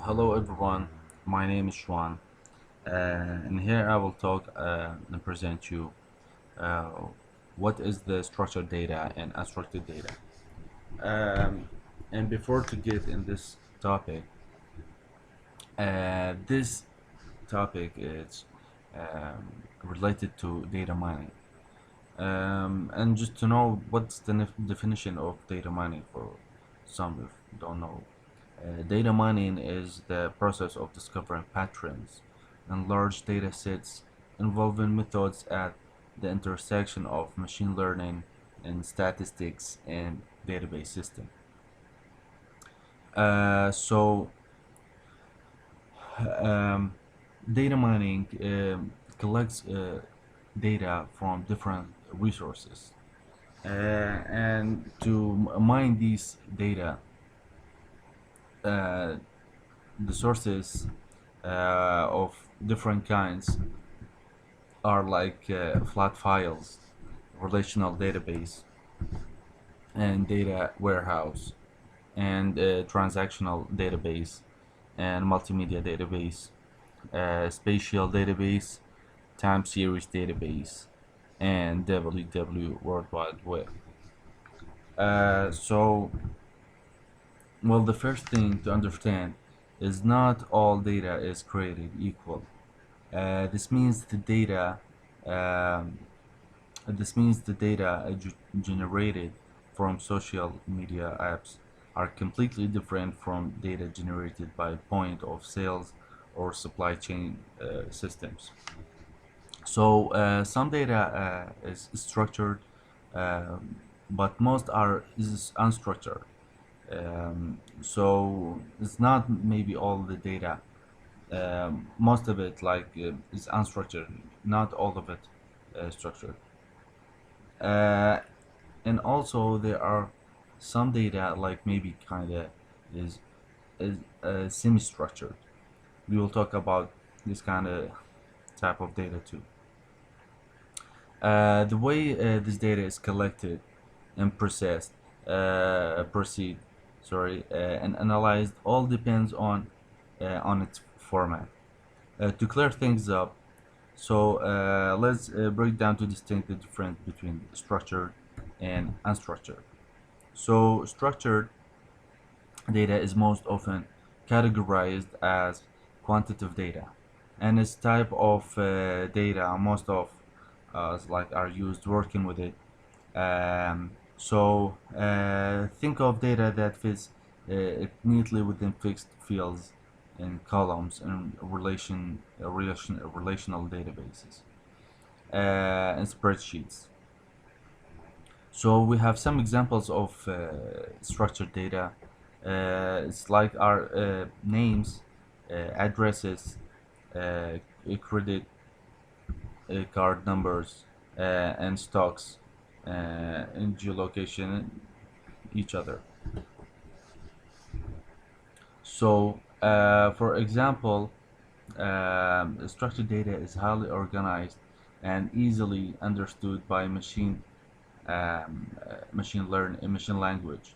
Hello everyone, my name is Juan, and here I will talk and present you uh, what is the structured data and unstructured data. Um, and before to get in this topic, this topic is related to data mining. And just to know what's the definition of data mining for some if you don't know. Data mining is the process of discovering patterns in large data sets involving methods at the intersection of machine learning and statistics and database system. So um, data mining collects data from different resources. And to mine these data, uh, the sources of different kinds are like flat files, relational database, and data warehouse, and transactional database, and multimedia database, spatial database, time series database, and WW World Wide Web. So, well, the first thing to understand is not all data is created equal. This means the data um, This means the data generated from social media apps are completely different from data generated by point of sales or supply chain systems. So some data is structured, um, but most are is unstructured. So it's not maybe all the data. Most of it is unstructured, not all of it structured. Uh, and also there are some data like maybe kind of is is semi-structured. We will talk about this kind of type of data too. The way this data is collected and processed, proceed, sorry, and analyzed all depends on its format. To clear things up, so let's break down to distinct the difference between structured and unstructured. So structured data is most often categorized as quantitative data, and its type of data most of us like are used working with it. Think of data that fits neatly within fixed fields in columns and relational databases and spreadsheets. So we have some examples of structured data. It's like our names, addresses, uh, credit card numbers, and stocks, and geolocation each other. So, for example, structured data is highly organized and easily understood by machine language.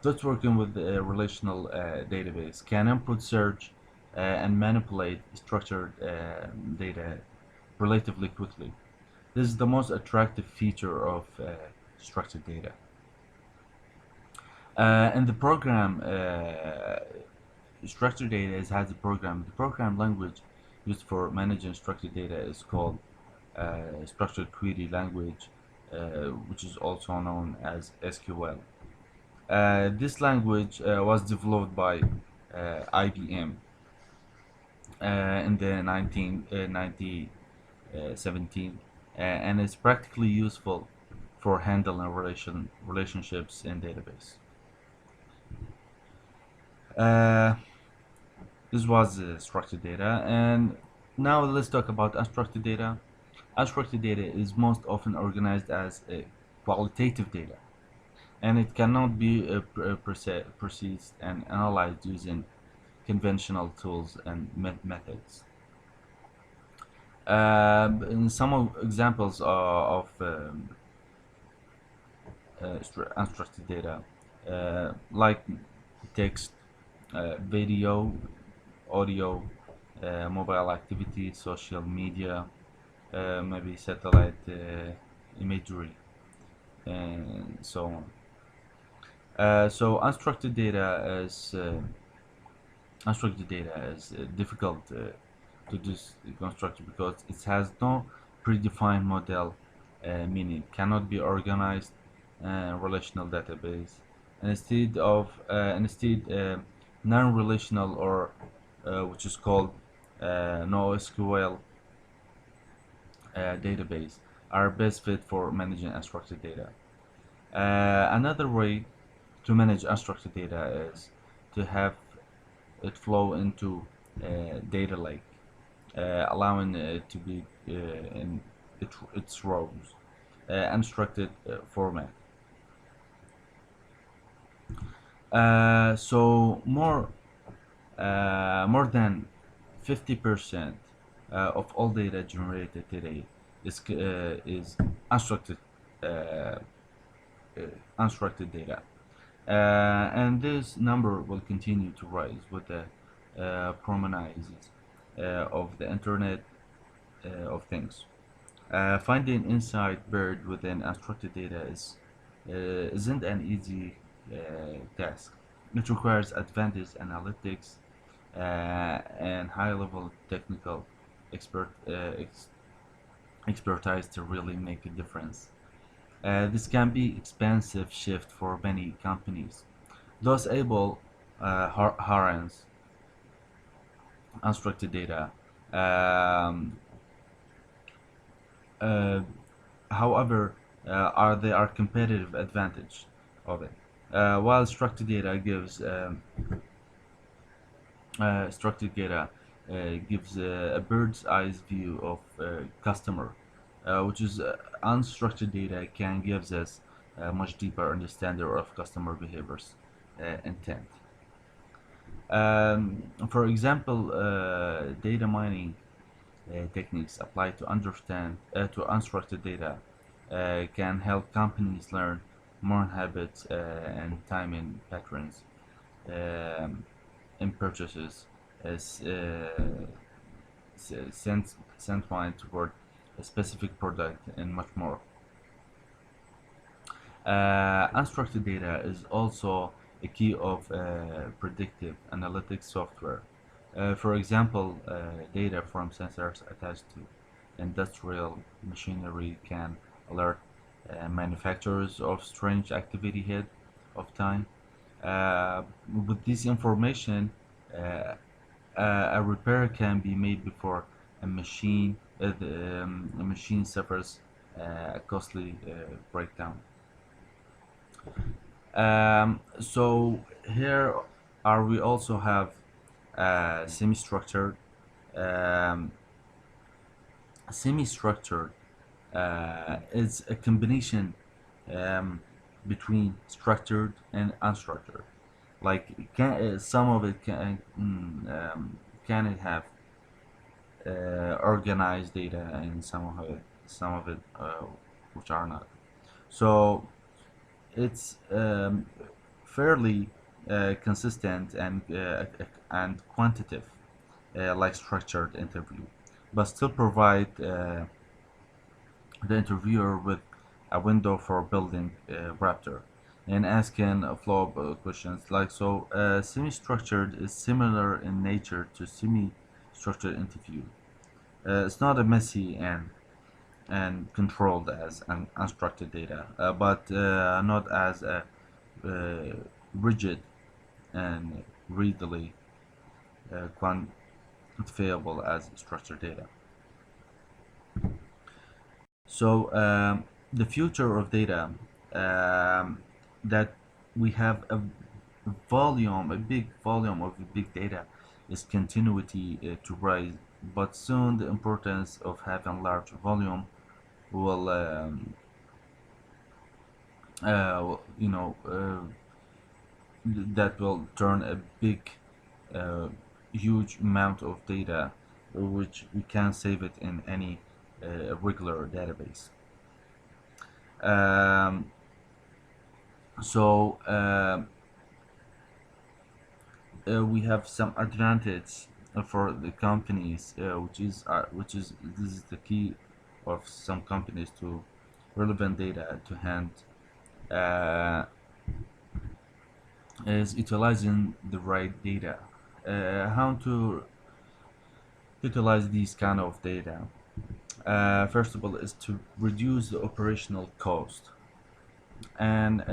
Those working with a relational database can input, search, and manipulate structured data relatively quickly. This is the most attractive feature of structured data. And the program structured data has a program. The program language used for managing structured data is called structured query language, which is also known as SQL. This language was developed by IBM in the 1917 and is practically useful for handling relationships in database. Uh, this was structured data, and now let's talk about unstructured data. Unstructured data is most often organized as qualitative data, and it cannot be processed and analyzed using conventional tools and methods. And some of examples of unstructured data, like text, video, audio, mobile activity, social media, maybe satellite imagery, and so on. So unstructured data is difficult to construct because it has no predefined model, meaning cannot be organized relational database. Instead non-relational, or which is called NoSQL database, are best fit for managing unstructured data. Another way to manage unstructured data is to have it flow into data lake, allowing it to be in its rows, unstructured format. So more than 50% of all data generated today is unstructured uh, uh, unstructured data. And this number will continue to rise with the prominence of the Internet of Things. Finding inside buried within unstructured data isn't an easy task. It requires advanced analytics and high-level technical expert expertise to really make a difference. This can be expensive shift for many companies. Those able harness unstructured data. Um, uh, However, are they are competitive advantage of it. While structured data gives a bird's eye view of customer, which is unstructured data can gives us a much deeper understanding of customer behaviors intent. For example, data mining techniques applied to understand to unstructured data can help companies learn more habits and timing patterns um, in purchases as sent mind toward a specific product and much more. Unstructured data is also a key of predictive analytics software. For example, data from sensors attached to industrial machinery can alert manufacturers of strange activity ahead of time. With this information, uh, a repair can be made before a machine suffers a costly breakdown. So here are we also have semi-structured. Um, Semi-structured is a combination um, between structured and unstructured. Like some of it can it have organized data, and some of it which are not. So it's fairly consistent and quantitative, like structured interview, but still provide the interviewer with a window for building Raptor and asking a flow of questions. Like so, semi-structured is similar in nature to semi-structured interview. It's not as messy and controlled as an unstructured data, but not as uh, rigid and readily quantifiable as structured data. So the future of data, um, that we have a big volume of big data, is continuity to rise, but soon the importance of having large volume will, that will turn a big, uh, huge amount of data, which we can save it in any regular database. Um, so we have some advantage for the companies, which is this is the key of some companies to relevant data to hand, uh, is utilizing the right data. How to utilize these kind of data? First of all, is to reduce the operational cost and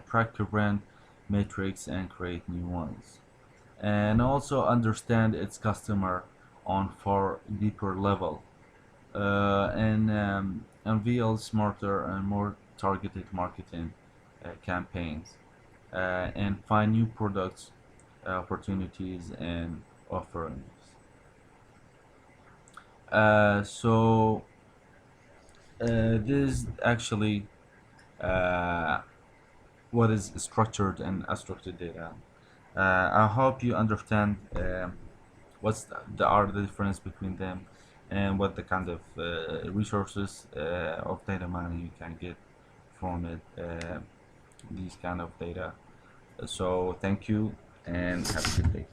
track current metrics and create new ones, and also understand its customer on far deeper level, and unveil smarter and more targeted marketing campaigns, and find new products, opportunities, and offerings. So this actually uh, what is structured and unstructured data. I hope you understand what's the difference between them, and what the kind of resources of data mining you can get from it, these kind of data. So thank you and have a good day.